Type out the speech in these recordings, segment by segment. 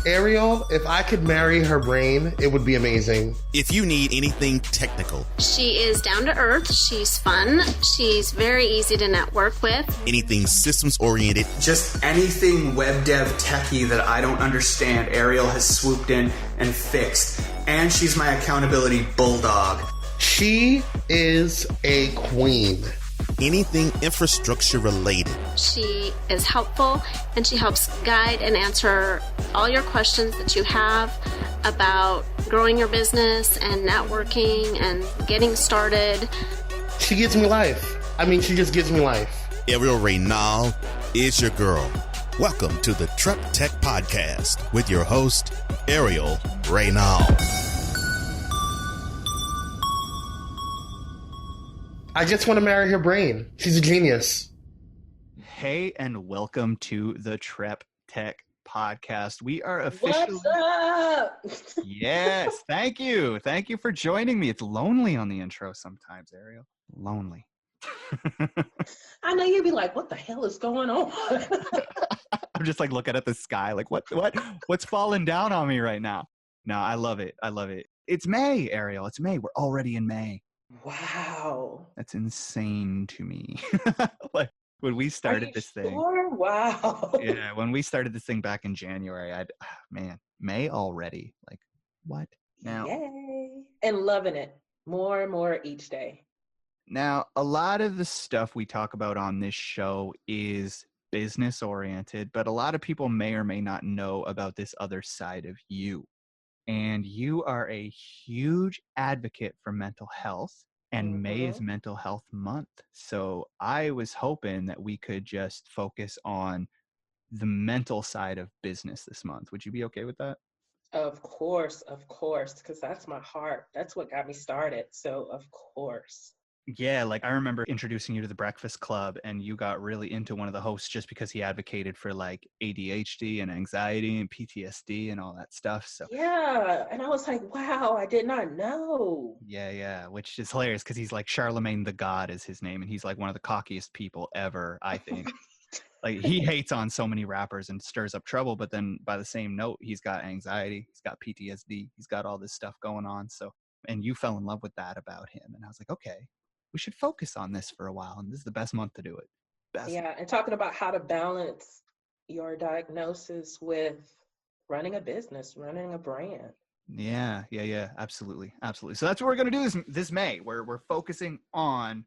Airial, if I could marry her brain, it would be amazing. If you need anything technical, she is down to earth, she's fun, she's very easy to network with. Anything systems oriented, just anything web dev techie that I don't understand, Airial has swooped in and fixed. And she's my accountability bulldog. She is a queen. Anything infrastructure related. She is helpful and she helps guide and answer all your questions that you have about growing your business and networking and getting started. She gives me life. She just gives me life. Airial Reynal is your girl. Welcome to the Trep Tech Podcast with your host, Airial Reynal. I just want to marry her brain. She's a genius. Hey, and welcome to the Trep Tech Podcast. We are officially... What's up? Yes, thank you. Thank you for joining me. It's lonely on the intro sometimes, Airial. Lonely. I know you'd be like, what the hell is going on? I'm just like looking at the sky like, what's falling down on me right now? No, I love it. I love it. It's May, Airial. It's May. We're already in May. Wow. That's insane to me. Like when we started this thing. Wow. Yeah, when we started this thing back in January, May already. Like, what? Now, yay. And loving it more and more each day. Now, a lot of the stuff we talk about on this show is business oriented, but a lot of people may or may not know about this other side of you. And you are a huge advocate for mental health, and May is Mental Health Month. So I was hoping that we could just focus on the mental side of business this month. Would you be okay with that? Of course, because that's my heart. That's what got me started. So, of course. Yeah, like I remember introducing you to the Breakfast Club and you got really into one of the hosts just because he advocated for like ADHD and anxiety and PTSD and all that stuff. So yeah, and I was like, wow, I did not know. Yeah, which is hilarious because he's like Charlemagne the God is his name and he's like one of the cockiest people ever, I think. Like he hates on so many rappers and stirs up trouble, but then by the same note, he's got anxiety, he's got PTSD, he's got all this stuff going on. So, and you fell in love with that about him. And I was like, okay, we should focus on this for a while. And this is the best month to do it. Yeah. And talking about how to balance your diagnosis with running a business, running a brand. Yeah. Absolutely. So that's what we're going to do this May, where we're focusing on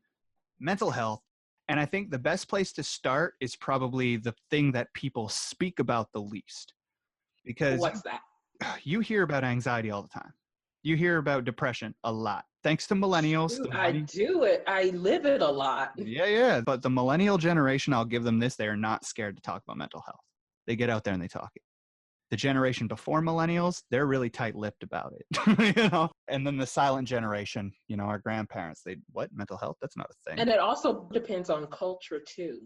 mental health. And I think the best place to start is probably the thing that people speak about the least. Because what's that? You hear about anxiety all the time. You hear about depression a lot. Thanks to millennials. Dude, I do it. I live it a lot. Yeah. But the millennial generation, I'll give them this. They are not scared to talk about mental health. They get out there and they talk it. The generation before millennials, they're really tight-lipped about it, And then the silent generation, our grandparents, what? Mental health? That's not a thing. And it also depends on culture too.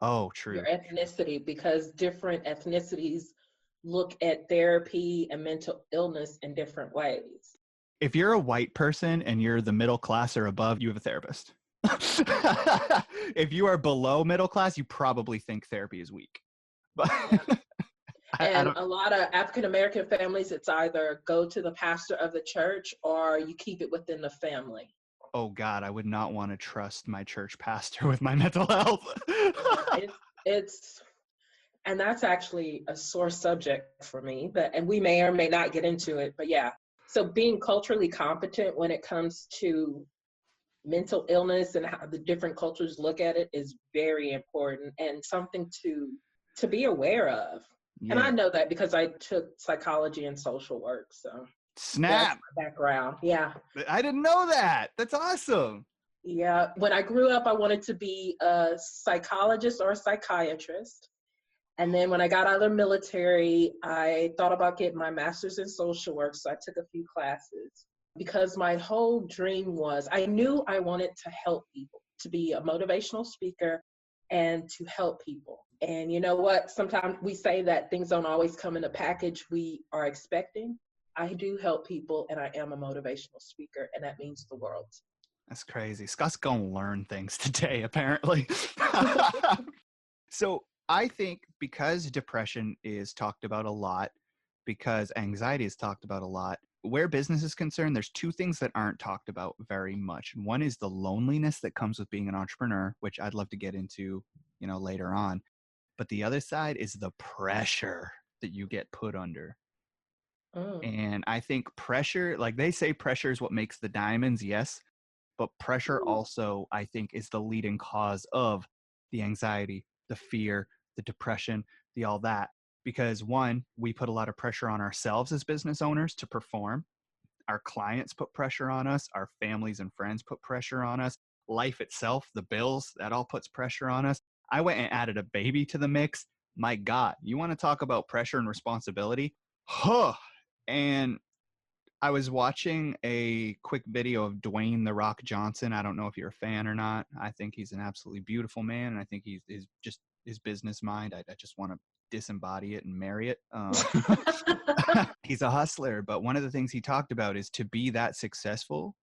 Oh, true. Your ethnicity, because different ethnicities look at therapy and mental illness in different ways. If you're a white person and you're the middle class or above, you have a therapist. If you are below middle class, you probably think therapy is weak. But and a lot of African-American families, it's either go to the pastor of the church or you keep it within the family. Oh God, I would not want to trust my church pastor with my mental health. And that's actually a sore subject for me, and we may or may not get into it, but yeah. So being culturally competent when it comes to mental illness and how the different cultures look at it is very important and something to be aware of. Yeah. And I know that because I took psychology and social work, so snap. That's my background. Yeah. I didn't know that. That's awesome. Yeah. When I grew up, I wanted to be a psychologist or a psychiatrist. And then when I got out of the military, I thought about getting my master's in social work. So I took a few classes because my whole dream was, I knew I wanted to help people, to be a motivational speaker and to help people. And you know what? Sometimes we say that things don't always come in a package we are expecting. I do help people and I am a motivational speaker, and that means the world. That's crazy. Scott's going to learn things today, apparently. So I think because depression is talked about a lot, because anxiety is talked about a lot, where business is concerned, there's two things that aren't talked about very much. One is the loneliness that comes with being an entrepreneur, which I'd love to get into, later on. But the other side is the pressure that you get put under. Mm. And I think pressure, like they say, pressure is what makes the diamonds, yes. But pressure also, I think, is the leading cause of the anxiety, the fear, the depression, the all that. Because one, we put a lot of pressure on ourselves as business owners to perform. Our clients put pressure on us. Our families and friends put pressure on us. Life itself, the bills, that all puts pressure on us. I went and added a baby to the mix. My God, you want to talk about pressure and responsibility? Huh. And I was watching a quick video of Dwayne "The Rock" Johnson. I don't know if you're a fan or not. I think he's an absolutely beautiful man, and I think he's just his business mind. I just want to disembody it and marry it. He's a hustler, but one of the things he talked about is to be that successful,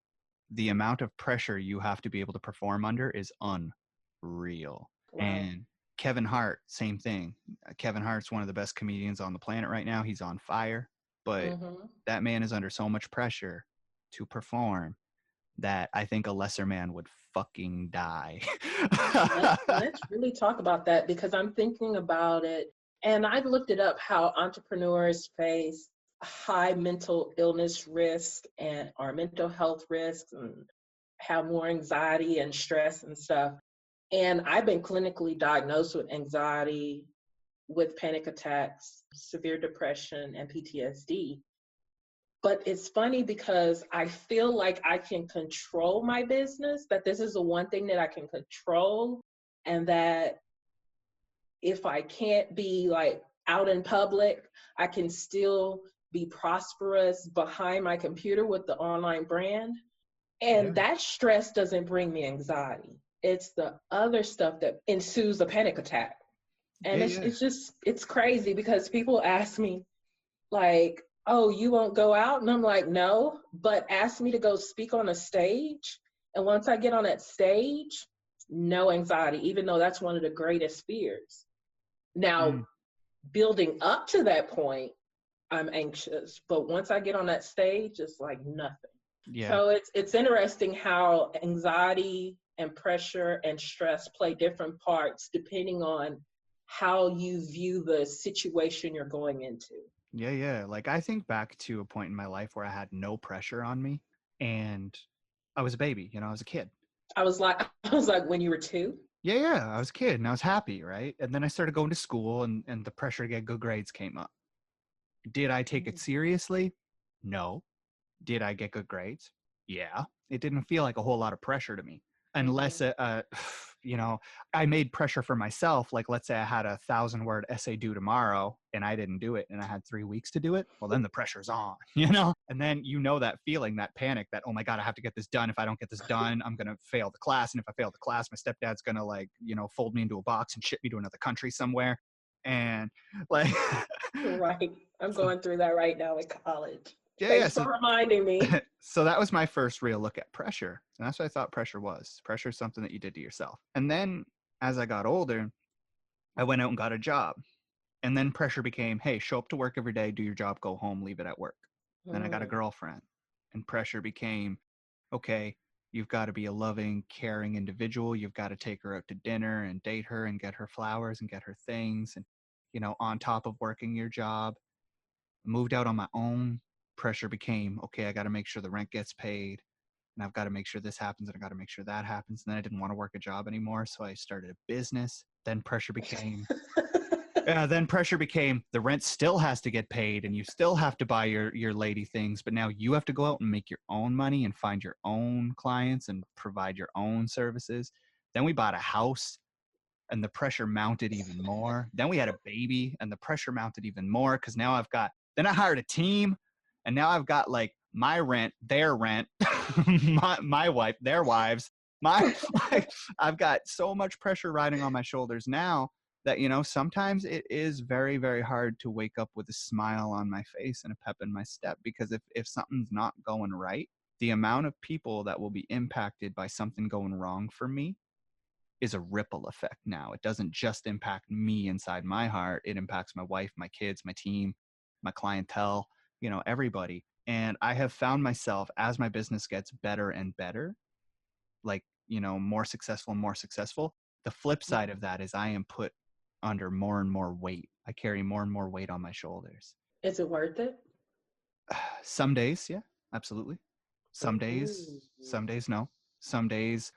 the amount of pressure you have to be able to perform under is unreal. Wow. And Kevin Hart, same thing. Kevin Hart's one of the best comedians on the planet right now. He's on fire, but that man is under so much pressure to perform that I think a lesser man would fucking die. Let's really talk about that, because I'm thinking about it, and I've looked it up, how entrepreneurs face high mental illness risk and or mental health risks, and have more anxiety and stress and stuff. And I've been clinically diagnosed with anxiety, with panic attacks, severe depression, and PTSD. But it's funny because I feel like I can control my business, that this is the one thing that I can control, and that if I can't be like out in public, I can still be prosperous behind my computer with the online brand. And that stress doesn't bring me anxiety. It's the other stuff that ensues a panic attack. And it's crazy, because people ask me like, oh, you won't go out? And I'm like, no, but ask me to go speak on a stage. And once I get on that stage, no anxiety, even though that's one of the greatest fears. Now, building up to that point, I'm anxious, but once I get on that stage, it's like nothing. Yeah. So it's interesting how anxiety and pressure and stress play different parts depending on how you view the situation you're going into. Yeah. Like I think back to a point in my life where I had no pressure on me, and I was a baby, I was a kid. I was like when you were 2? Yeah, I was a kid and I was happy, right? And then I started going to school, and the pressure to get good grades came up. Did I take it seriously? No. Did I get good grades? Yeah. It didn't feel like a whole lot of pressure to me, unless I made pressure for myself. Like, let's say I had a 1,000-word essay due tomorrow and I didn't do it, and I had 3 weeks to do it. Well, then the pressure's on, and then that feeling, that panic, that, oh my God, I have to get this done. If I don't get this done, I'm going to fail the class. And if I fail the class, my stepdad's going to fold me into a box and ship me to another country somewhere. And like, right. I'm going through that right now in college. Thanks for reminding me. So that was my first real look at pressure. And that's what I thought pressure was. Pressure is something that you did to yourself. And then as I got older, I went out and got a job. And then pressure became, hey, show up to work every day, do your job, go home, leave it at work. Then I got a girlfriend. And pressure became, okay, you've got to be a loving, caring individual. You've got to take her out to dinner and date her and get her flowers and get her things. And, on top of working your job, moved out on my own. Pressure became, okay, I got to make sure the rent gets paid, and I've got to make sure this happens, and I got to make sure that happens. And then I didn't want to work a job anymore, so I started a business. Then pressure became, the rent still has to get paid, and you still have to buy your lady things, but now you have to go out and make your own money and find your own clients and provide your own services. Then we bought a house, and the pressure mounted even more. Then we had a baby, and the pressure mounted even more, because now then I hired a team. And now I've got like my rent, their rent, my wife, their wives. I've got so much pressure riding on my shoulders now that, sometimes it is very, very hard to wake up with a smile on my face and a pep in my step, because if something's not going right, the amount of people that will be impacted by something going wrong for me is a ripple effect now. It doesn't just impact me inside my heart. It impacts my wife, my kids, my team, my clientele, everybody. And I have found myself, as my business gets better and better, like, more successful and more successful, the flip side of that is I am put under more and more weight. I carry more and more weight on my shoulders. Is it worth it? Some days, yeah, absolutely. Some days, Ooh. no. Some days,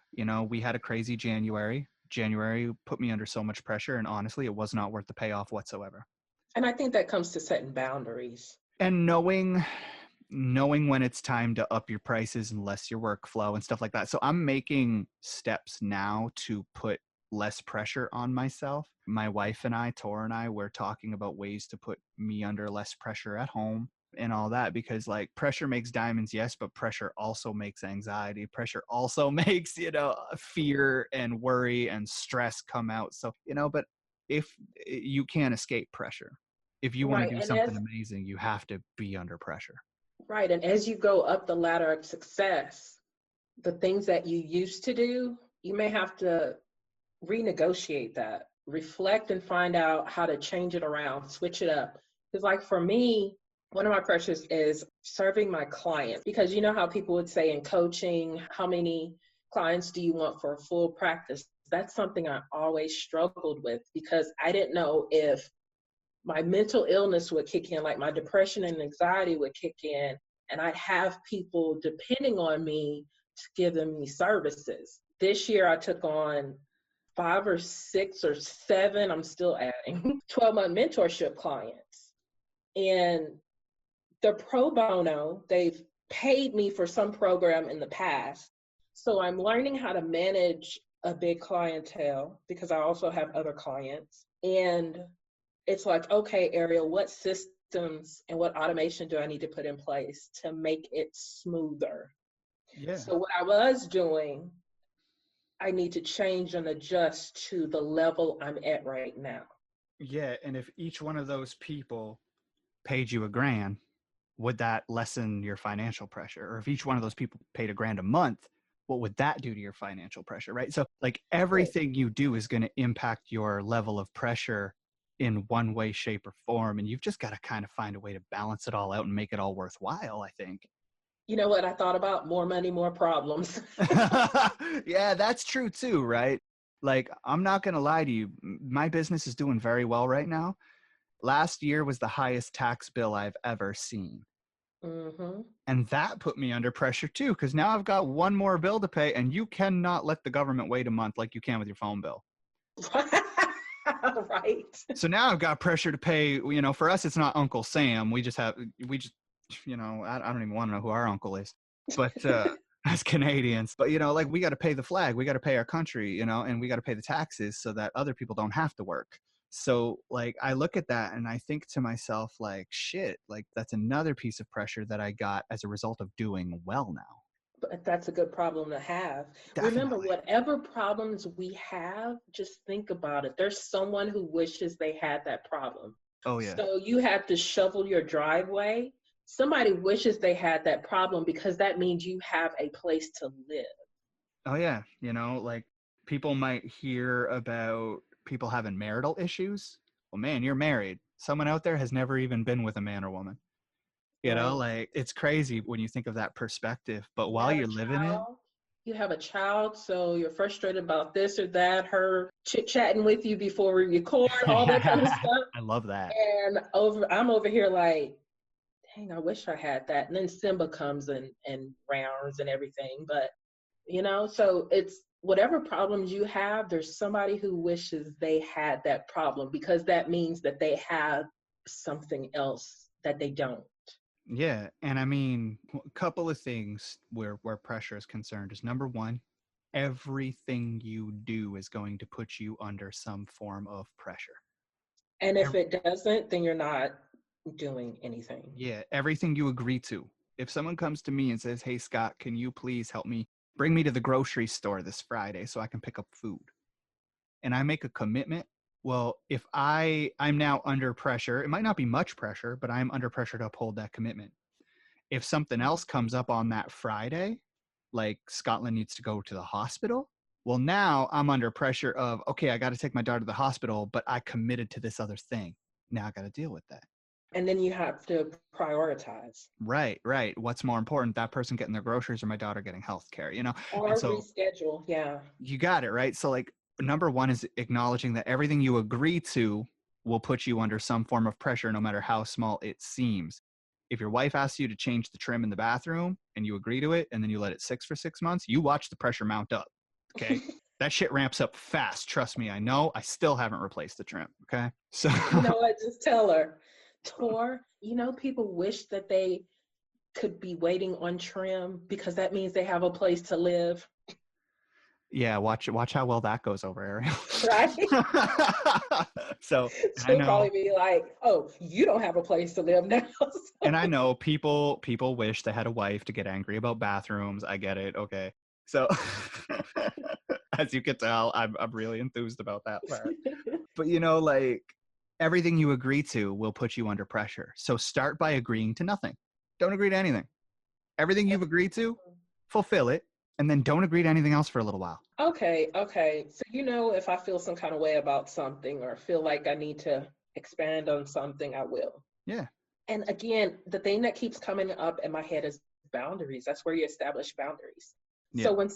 we had a crazy January. January put me under so much pressure, and honestly, it was not worth the payoff whatsoever. And I think that comes to setting boundaries. And knowing when it's time to up your prices and less your workflow and stuff like that. So I'm making steps now to put less pressure on myself. My wife and I, Tor and I, we're talking about ways to put me under less pressure at home and all that, because like pressure makes diamonds, yes, but pressure also makes anxiety. Pressure also makes, fear and worry and stress come out. So, but if you can't escape pressure, if you want to do something amazing, you have to be under pressure. Right. And as you go up the ladder of success, the things that you used to do, you may have to renegotiate that, reflect and find out how to change it around, switch it up. Because like for me, one of my pressures is serving my clients, because you know how people would say in coaching, how many clients do you want for a full practice? That's something I always struggled with, because I didn't know if my mental illness would kick in, like my depression and anxiety would kick in, and I'd have people depending on me to give them me services. This year I took on 5 or 6 or 7, I'm still adding, 12-month mentorship clients. And they're pro bono, they've paid me for some program in the past. So I'm learning how to manage a big clientele, because I also have other clients. And it's like, okay, Airial, what systems and what automation do I need to put in place to make it smoother? Yeah. So what I was doing, I need to change and adjust to the level I'm at right now. Yeah. And if each one of those people paid you $1,000, would that lessen your financial pressure? Or if each one of those people paid $1,000 a month, what would that do to your financial pressure? Right. So like everything you do is going to impact your level of pressure in one way, shape, or form. And you've just got to kind of find a way to balance it all out and make it all worthwhile, I think. You know what I thought about? More money, more problems. Yeah, that's true too, right? Like, I'm not going to lie to you. My business is doing very well right now. Last year was the highest tax bill I've ever seen. Mm-hmm. And that put me under pressure too, because now I've got one more bill to pay, and you cannot let the government wait a month like you can with your phone bill. Right. So now I've got pressure to pay, for us, it's not Uncle Sam. I don't even want to know who our uncle is, but as Canadians, but like we got to pay the flag, we got to pay our country, and we got to pay the taxes so that other people don't have to work. So like, I look at that and I think to myself, like, shit, like that's another piece of pressure that I got as a result of doing well now. But that's a good problem to have. Definitely. Remember, whatever problems we have, just think about it. There's someone who wishes they had that problem. Oh yeah. So you have to shovel your driveway. Somebody wishes they had that problem, because that means you have a place to live. Oh yeah. Like people might hear about people having marital issues. Well, man, you're married. Someone out there has never even been with a man or woman. Like it's crazy when you think of that perspective, but while you're living it, you have a child, so you're frustrated about this or that, her chit-chatting with you before we record, all that kind of stuff. I love that. And I'm over here like, dang, I wish I had that. And then Simba comes and rounds and everything. But, so it's whatever problems you have, there's somebody who wishes they had that problem, because that means that they have something else that they don't. Yeah. And I mean, a couple of things where pressure is concerned is, number one, everything you do is going to put you under some form of pressure. And if it doesn't, then you're not doing anything. Yeah. Everything you agree to. If someone comes to me and says, hey, Scott, can you please help me bring me to the grocery store this Friday so I can pick up food? And I make a commitment. Well, if I'm now under pressure, it might not be much pressure, but I'm under pressure to uphold that commitment. If something else comes up on that Friday, like Scotland needs to go to the hospital, Well, now I'm under pressure of, okay, I got to take my daughter to the hospital, but I committed to this other thing. Now I got to deal with that. And then you have to prioritize. Right. What's more important, that person getting their groceries or my daughter getting health care, you know? Or And so reschedule. Yeah. you got it, right? So like number one is acknowledging that everything you agree to will put you under some form of pressure, no matter how small it seems. If your wife asks you to change the trim in the bathroom and you agree to it and then you let it sit for 6 months, you watch the pressure mount up. Okay. That shit ramps up fast. Trust me. I know. I still haven't replaced the trim. Okay. So, You know what? Just tell her, Tor, people wish that they could be waiting on trim because that means they have a place to live. yeah, watch how well that goes over, Ariel. Right? So She'll probably be like, oh, you don't have a place to live now. And I know people wish they had a wife to get angry about bathrooms. I get it. Okay. So as you can tell, I'm really enthused about that part. But like everything you agree to will put you under pressure. So start by agreeing to nothing. Don't agree to anything. Everything you've agreed to, fulfill it, and then don't agree to anything else for a little while. Okay. So, if I feel some kind of way about something or feel like I need to expand on something, I will. Yeah. And again, the thing that keeps coming up in my head is boundaries. That's where you establish boundaries. Yeah. So when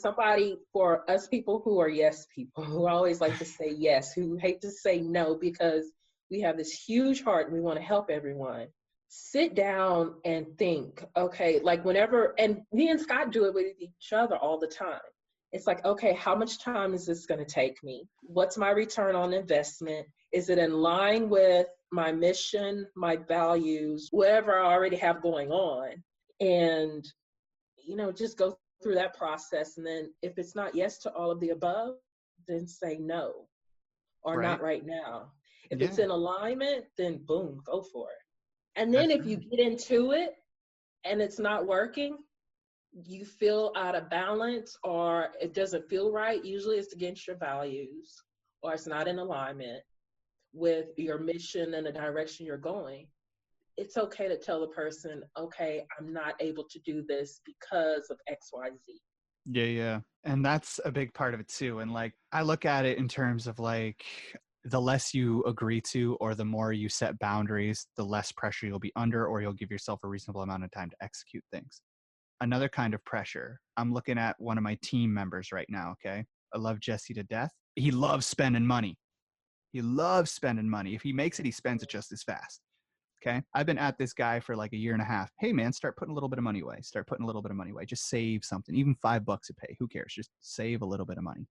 for us people who are yes people, who always like to say yes, who hate to say no because we have this huge heart and we want to help everyone, sit down and think, okay, like whenever, and me and Scott do it with each other all the time. It's like, okay, how much time is this going to take me? What's my return on investment? Is it in line with my mission, my values, whatever I already have going on? And, just go through that process. And then if it's not yes to all of the above, then say no or not right now. If it's in alignment, then boom, go for it. And then if you get into it and it's not working, you feel out of balance or it doesn't feel right, usually it's against your values or it's not in alignment with your mission and the direction you're going. It's okay to tell the person, okay, I'm not able to do this because of XYZ. Yeah. And that's a big part of it too. And like, I look at it in terms of like, the less you agree to or the more you set boundaries, the less pressure you'll be under, or you'll give yourself a reasonable amount of time to execute things. Another kind of pressure, I'm looking at one of my team members right now, okay? I love Jesse to death. He loves spending money. If he makes it, he spends it just as fast. Okay. I've been at this guy for like a year and a half. Hey man, start putting a little bit of money away. Just save something, even $5 a pay. Who cares? Just save a little bit of money.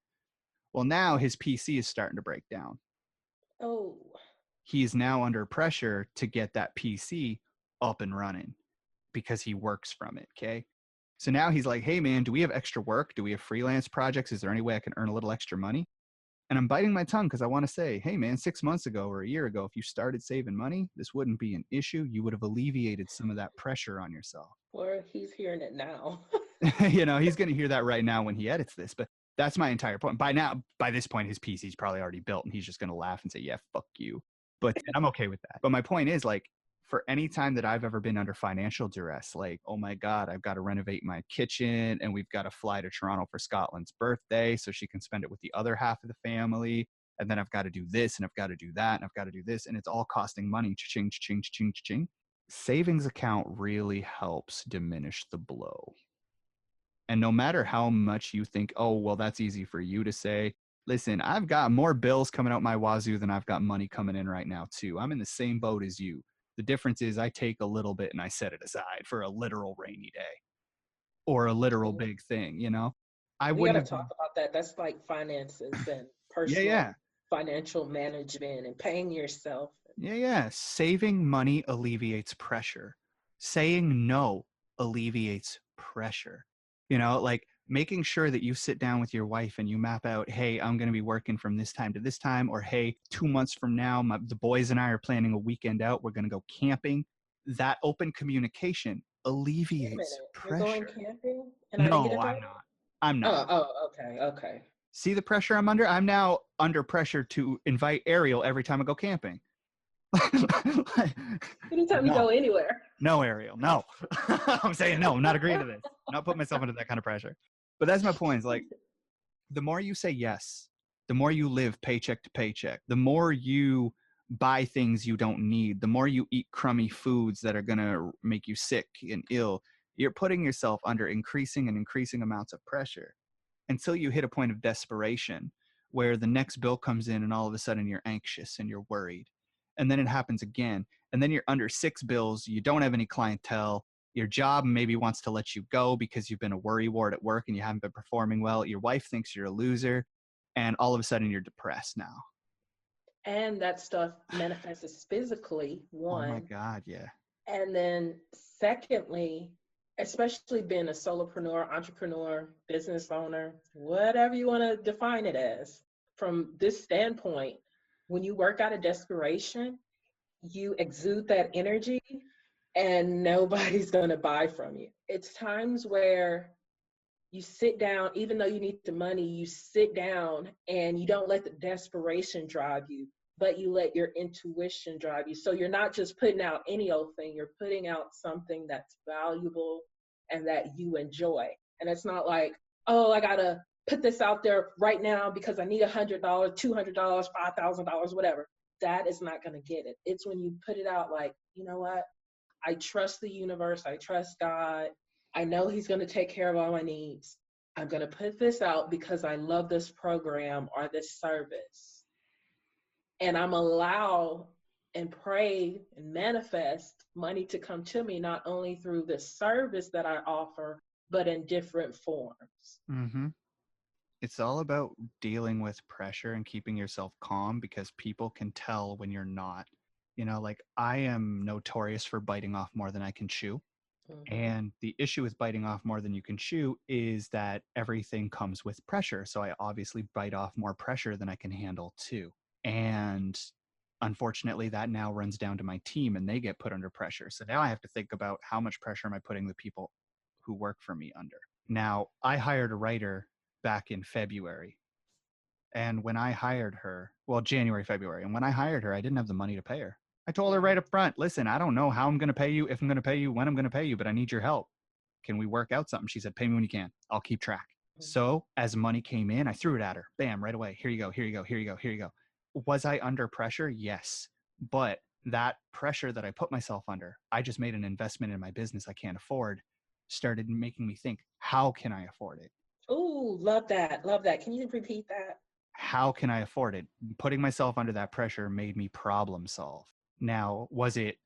Well, now his PC is starting to break down. Oh. He is now under pressure to get that PC up and running because he works from it. Okay. So now he's like, hey man, do we have extra work? Do we have freelance projects? Is there any way I can earn a little extra money? And I'm biting my tongue because I want to say, hey man, 6 months ago or a year ago, if you started saving money, this wouldn't be an issue. You would have alleviated some of that pressure on yourself. Or he's hearing it now. He's going to hear that right now when he edits this, but that's my entire point. By this point, his PC's probably already built and he's just going to laugh and say, yeah, fuck you. But I'm okay with that. But my point is, like, for any time that I've ever been under financial duress, like, oh my God, I've got to renovate my kitchen and we've got to fly to Toronto for Scotland's birthday so she can spend it with the other half of the family. And then I've got to do this and I've got to do that and I've got to do this. And it's all costing money. Cha-ching, cha-ching, cha-ching, cha-ching. Savings account really helps diminish the blow. And no matter how much you think, oh, well, that's easy for you to say, listen, I've got more bills coming out my wazoo than I've got money coming in right now too. I'm in the same boat as you. The difference is I take a little bit and I set it aside for a literal rainy day or a literal big thing, We got to talk about that. That's like finances and personal financial management and paying yourself. Yeah. Saving money alleviates pressure. Saying no alleviates pressure. Like making sure that you sit down with your wife and you map out, hey, I'm going to be working from this time to this time, or hey, 2 months from now, the boys and I are planning a weekend out. We're going to go camping. That open communication alleviates pressure. You're going camping? No, I'm not. Okay. See the pressure I'm under? I'm now under pressure to invite Ariel every time I go camping. Anytime you go anywhere. No, Ariel, no. I'm saying no. I'm not agreeing to this. I'm not putting myself under that kind of pressure. But that's my point. Is like, the more you say yes, the more you live paycheck to paycheck, the more you buy things you don't need, the more you eat crummy foods that are going to make you sick and ill, you're putting yourself under increasing and increasing amounts of pressure until you hit a point of desperation where the next bill comes in and all of a sudden you're anxious and you're worried. And then it happens again. And then you're under 6 bills. You don't have any clientele. Your job maybe wants to let you go because you've been a worrywart at work and you haven't been performing well. Your wife thinks you're a loser. And all of a sudden you're depressed now. And that stuff manifests physically, one. Oh my God, yeah. And then secondly, especially being a solopreneur, entrepreneur, business owner, whatever you want to define it as, from this standpoint, when you work out of desperation, you exude that energy and nobody's going to buy from you. It's times where you sit down, even though you need the money, you sit down and you don't let the desperation drive you, but you let your intuition drive you. So you're not just putting out any old thing, you're putting out something that's valuable and that you enjoy. And it's not like, oh, I gotta put this out there right now because I need $100, $200, $5,000, whatever. That is not gonna get it. It's when you put it out like, you know what? I trust the universe, I trust God. I know he's gonna take care of all my needs. I'm gonna put this out because I love this program or this service. And I'm allow and pray and manifest money to come to me, not only through the service that I offer, but in different forms. Mm-hmm. It's all about dealing with pressure and keeping yourself calm because people can tell when you're not. You know, like I am notorious for biting off more than I can chew. Mm-hmm. And the issue with biting off more than you can chew is that everything comes with pressure. So I obviously bite off more pressure than I can handle too. And unfortunately, that now runs down to my team and they get put under pressure. So now I have to think about how much pressure am I putting the people who work for me under. Now, I hired a writer back in February. And when I hired her, well, January, February, and when I hired her, I didn't have the money to pay her. I told her right up front, listen, I don't know how I'm going to pay you, if I'm going to pay you, when I'm going to pay you, but I need your help. Can we work out something? She said, pay me when you can. I'll keep track. So as money came in, I threw it at her. Bam, right away. Here you go, here you go, here you go, here you go. Was I under pressure? Yes. But that pressure that I put myself under, I just made an investment in my business I can't afford, started making me think, how can I afford it? Ooh, love that. Love that. Can you repeat that? How can I afford it? Putting myself under that pressure made me problem solve. Now, was it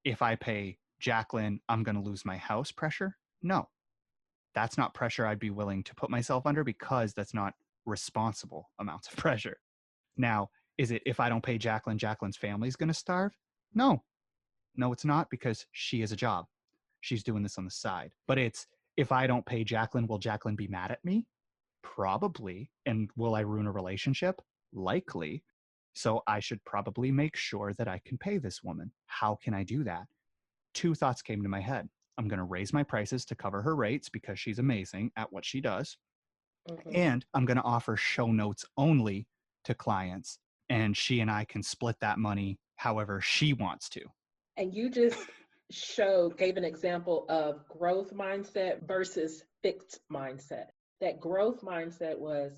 if I pay Jacqueline, I'm going to lose my house pressure? No. That's not pressure I'd be willing to put myself under because that's not responsible amounts of pressure. Now, is it if I don't pay Jacqueline, Jacqueline's family's going to starve? No. No, it's not because she has a job. She's doing this on the side. But it's if I don't pay Jacqueline, will Jacqueline be mad at me? Probably. And will I ruin a relationship? Likely. So I should probably make sure that I can pay this woman. How can I do that? 2 thoughts came to my head. I'm going to raise my prices to cover her rates because she's amazing at what she does. Mm-hmm. And I'm going to offer show notes only to clients. And she and I can split that money however she wants to. And you just gave an example of growth mindset versus fixed mindset. That growth mindset was,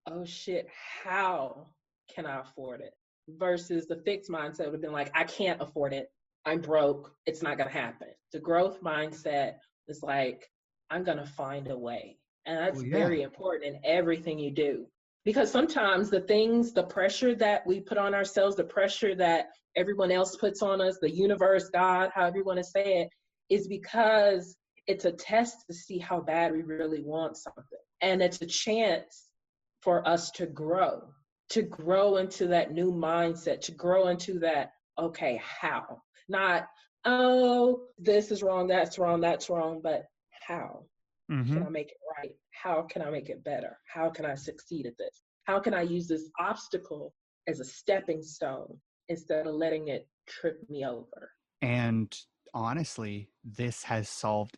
oh shit, how can I afford it? Versus the fixed mindset would have been like, I can't afford it. I'm broke. It's not going to happen. The growth mindset is like, I'm going to find a way. And that's very important in everything you do. Because sometimes the pressure that we put on ourselves, the pressure that everyone else puts on us, the universe, God, however you want to say it, is because it's a test to see how bad we really want something. And it's a chance for us to grow into that new mindset, to grow into that, okay, how? Not, oh, this is wrong, that's wrong, but how? Mm-hmm. Can I make it right? How can I make it better? How can I succeed at this? How can I use this obstacle as a stepping stone instead of letting it trip me over? And honestly, this has solved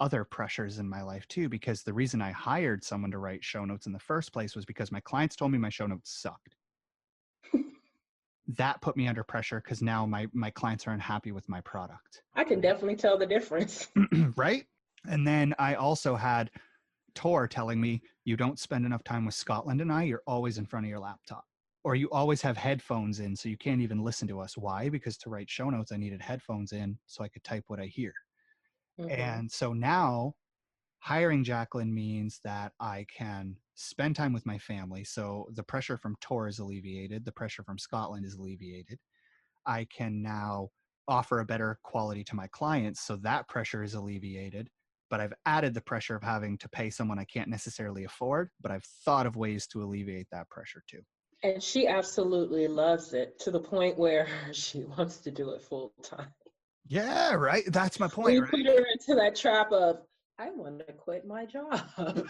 other pressures in my life too, because the reason I hired someone to write show notes in the first place was because my clients told me my show notes sucked. That put me under pressure because now my clients are unhappy with my product. I can definitely tell the difference. Right? And then I also had Tor telling me, you don't spend enough time with Scotland and I, you're always in front of your laptop. Or you always have headphones in, so you can't even listen to us. Why? Because to write show notes, I needed headphones in so I could type what I hear. And so now hiring Jacqueline means that I can spend time with my family. So the pressure from Tor is alleviated. The pressure from Scotland is alleviated. I can now offer a better quality to my clients. So that pressure is alleviated. But I've added the pressure of having to pay someone I can't necessarily afford, but I've thought of ways to alleviate that pressure too. And she absolutely loves it to the point where she wants to do it full time. Yeah, right. That's my point. We Right? put her into that trap of, I want to quit my job.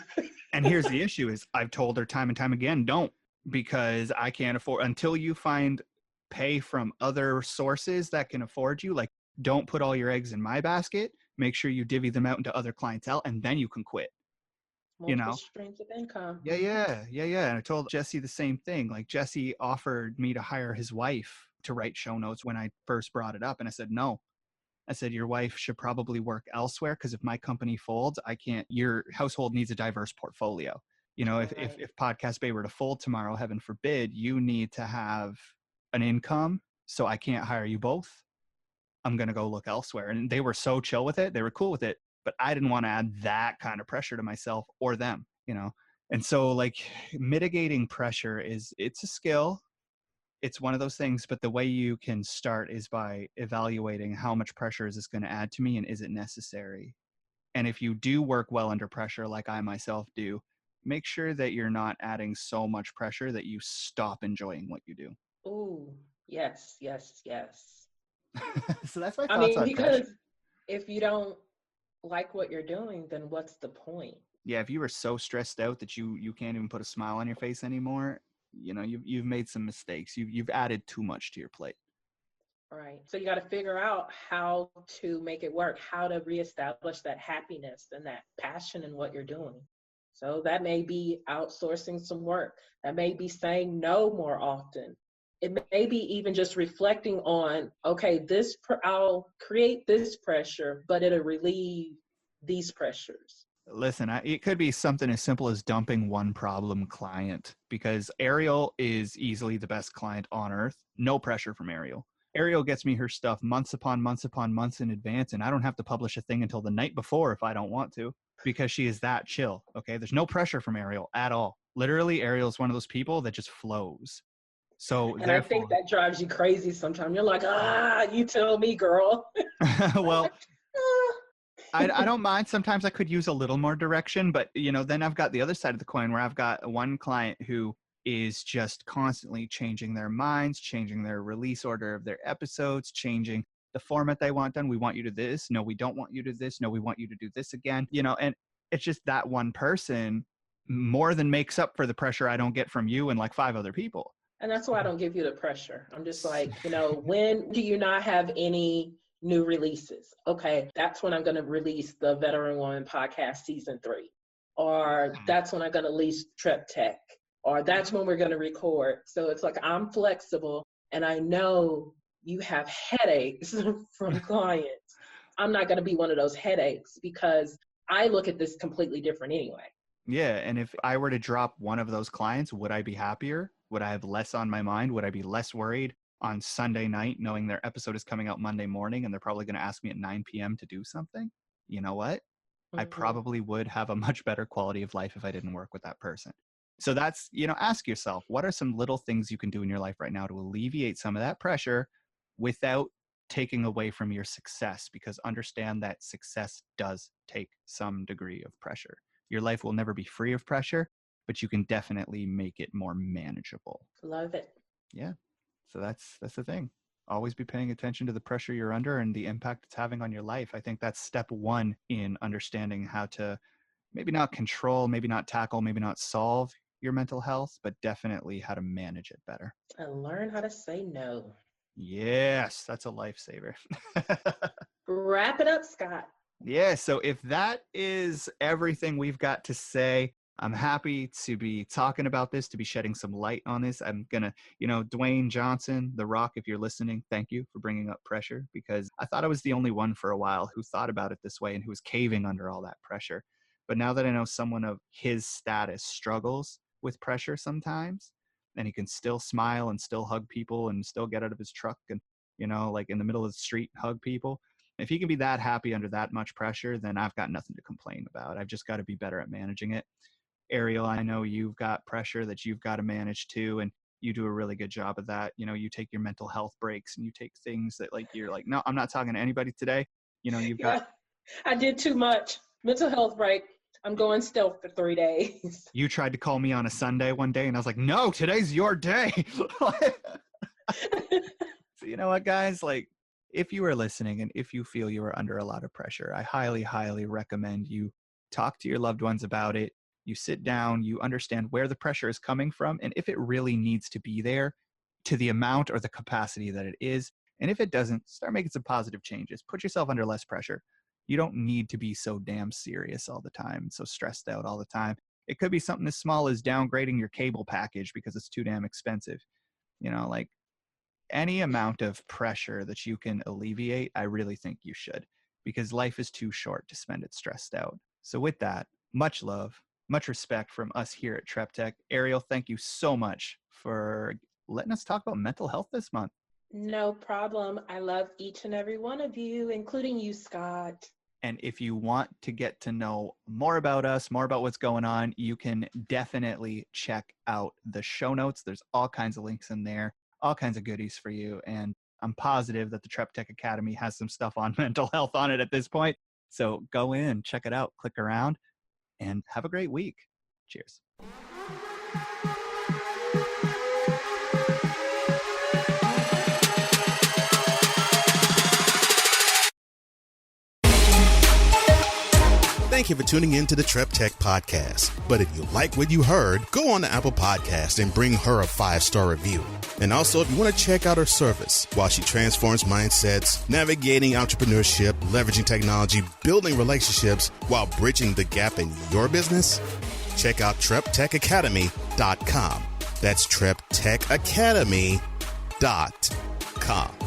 And here's the issue is I've told her time and time again, don't, because I can't afford until you find pay from other sources that can afford you. Like, don't put all your eggs in my basket. Make sure you divvy them out into other clientele, and then you can quit. Multiple streams of income. Yeah. And I told Jesse the same thing. Like, Jesse offered me to hire his wife to write show notes when I first brought it up. And I said, no. I said, your wife should probably work elsewhere, because if my company folds, I can't, your household needs a diverse portfolio. If Podcast Bay were to fold tomorrow, heaven forbid, you need to have an income. So I can't hire you both. I'm going to go look elsewhere. And they were so chill with it. They were cool with it. But I didn't want to add that kind of pressure to myself or them, And so, like, mitigating pressure it's a skill. It's one of those things, but the way you can start is by evaluating how much pressure is this going to add to me and is it necessary? And if you do work well under pressure, like I myself do, make sure that you're not adding so much pressure that you stop enjoying what you do. Ooh, yes. So that's my thoughts on because pressure. if you don't like what you're doing, then what's the point? Yeah, if you were so stressed out that you can't even put a smile on your face anymore, you've made some mistakes. You've added too much to your plate. Right. So you got to figure out how to make it work, how to reestablish that happiness and that passion in what you're doing. So that may be outsourcing some work. That may be saying no more often. It may be even just reflecting on, okay, I'll create this pressure, but it'll relieve these pressures. Listen, it could be something as simple as dumping one problem client, because Airial is easily the best client on earth. No pressure from Airial. Airial gets me her stuff months upon months in advance, and I don't have to publish a thing until the night before if I don't want to, because she is that chill. Okay, there's no pressure from Airial at all. Literally, Airial is one of those people that just flows. So, and I think that drives you crazy sometimes. You're like, you tell me, girl. Well, I don't mind. Sometimes I could use a little more direction, but then I've got the other side of the coin where I've got one client who is just constantly changing their minds, changing their release order of their episodes, changing the format they want done. We want you to this. No, we don't want you to this. No, we want you to do this again. And it's just that one person more than makes up for the pressure I don't get from you and like 5 other people. And that's why I don't give you the pressure. I'm just like, when do you not have any new releases? Okay, that's when I'm going to release the Veteran Woman Podcast Season 3. Or that's when I'm going to release Trep Tech. Or that's when we're going to record. So it's like, I'm flexible and I know you have headaches from clients. I'm not going to be one of those headaches because I look at this completely different anyway. Yeah, and if I were to drop one of those clients, would I be happier? Would I have less on my mind? Would I be less worried on Sunday night knowing their episode is coming out Monday morning and they're probably going to ask me at 9 p.m. to do something? You know what? I probably would have a much better quality of life if I didn't work with that person. So that's, ask yourself, what are some little things you can do in your life right now to alleviate some of that pressure without taking away from your success? Because understand that success does take some degree of pressure. Your life will never be free of pressure, but you can definitely make it more manageable. Love it. Yeah. So that's the thing. Always be paying attention to the pressure you're under and the impact it's having on your life. I think that's step 1 in understanding how to maybe not control, maybe not tackle, maybe not solve your mental health, but definitely how to manage it better. And learn how to say no. Yes, that's a lifesaver. Wrap it up, Scott. Yeah, so if that is everything we've got to say, I'm happy to be talking about this, to be shedding some light on this. I'm going to, Dwayne Johnson, The Rock, if you're listening, thank you for bringing up pressure, because I thought I was the only one for a while who thought about it this way and who was caving under all that pressure. But now that I know someone of his status struggles with pressure sometimes, and he can still smile and still hug people and still get out of his truck and, like in the middle of the street, hug people. If he can be that happy under that much pressure, then I've got nothing to complain about. I've just got to be better at managing it. Airial, I know you've got pressure that you've got to manage too, and you do a really good job of that. You take your mental health breaks and you take things that you're like, no, I'm not talking to anybody today. You've got. I did too much. Mental health break. I'm going stealth for 3 days. You tried to call me on a Sunday one day and I was like, no, today's your day. So you know what, guys, if you are listening and if you feel you are under a lot of pressure, I highly, highly recommend you talk to your loved ones about it. You sit down, you understand where the pressure is coming from, and if it really needs to be there to the amount or the capacity that it is. And if it doesn't, start making some positive changes. Put yourself under less pressure. You don't need to be so damn serious all the time, so stressed out all the time. It could be something as small as downgrading your cable package because it's too damn expensive. Any amount of pressure that you can alleviate, I really think you should, because life is too short to spend it stressed out. So with that, much love, much respect from us here at Trep Tech. Airial, thank you so much for letting us talk about mental health this month. No problem. I love each and every one of you, including you, Scott. And if you want to get to know more about us, more about what's going on, you can definitely check out the show notes. There's all kinds of links in there, all kinds of goodies for you. And I'm positive that the Trep Tech Academy has some stuff on mental health on it at this point. So go in, check it out, click around, and have a great week. Cheers. Thank you for tuning in to the Trep Tech Podcast. But if you like what you heard, go on to Apple Podcast and bring her a 5-star review. And also, if you want to check out her service while she transforms mindsets, navigating entrepreneurship, leveraging technology, building relationships while bridging the gap in your business, check out TrepTechAcademy.com. That's TrepTechAcademy.com.